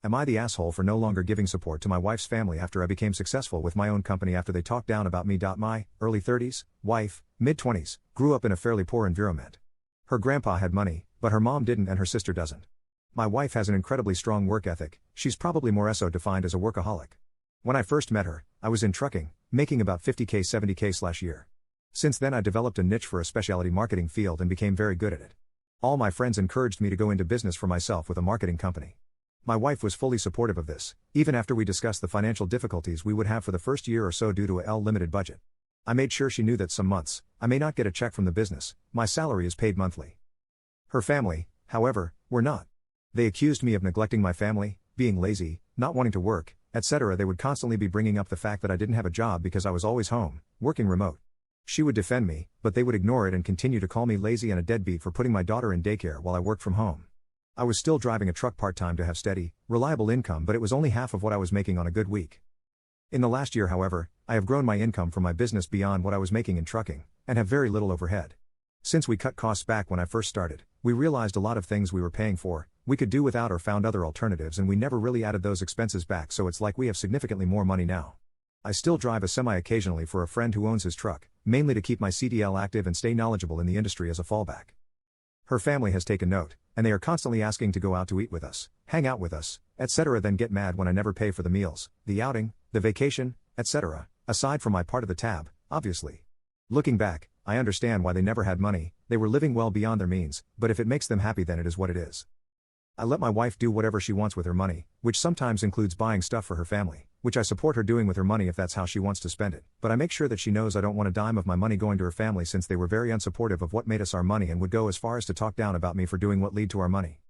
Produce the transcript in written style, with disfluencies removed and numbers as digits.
Am I the asshole for no longer giving support to my wife's family after I became successful with my own company after they talked down about me? My early 30s, wife, mid 20s, grew up in a fairly poor environment. Her grandpa had money, but her mom didn't and her sister doesn't. My wife has an incredibly strong work ethic, she's probably more so defined as a workaholic. When I first met her, I was in trucking, making about 50k 70k/year. Since then I developed a niche for a specialty marketing field and became very good at it. All my friends encouraged me to go into business for myself with a marketing company. My wife was fully supportive of this, even after we discussed the financial difficulties we would have for the first year or so due to a limited budget. I made sure she knew that some months, I may not get a check from the business, my salary is paid monthly. Her family, however, were not. They accused me of neglecting my family, being lazy, not wanting to work, etc. They would constantly be bringing up the fact that I didn't have a job because I was always home, working remote. She would defend me, but they would ignore it and continue to call me lazy and a deadbeat for putting my daughter in daycare while I worked from home. I was still driving a truck part-time to have steady, reliable income, but it was only half of what I was making on a good week. In the last year, however, I have grown my income from my business beyond what I was making in trucking, and have very little overhead. Since we cut costs back when I first started, we realized a lot of things we were paying for, we could do without or found other alternatives, and we never really added those expenses back, so it's like we have significantly more money now. I still drive a semi occasionally for a friend who owns his truck, mainly to keep my CDL active and stay knowledgeable in the industry as a fallback. Her family has taken note, and they are constantly asking to go out to eat with us, hang out with us, etc. Then get mad when I never pay for the meals, the outing, the vacation, etc., aside from my part of the tab, obviously. Looking back, I understand why they never had money, they were living well beyond their means, but if it makes them happy then it is what it is. I let my wife do whatever she wants with her money, which sometimes includes buying stuff for her family, which I support her doing with her money if that's how she wants to spend it, but I make sure that she knows I don't want a dime of my money going to her family since they were very unsupportive of what made us our money and would go as far as to talk down about me for doing what lead to our money.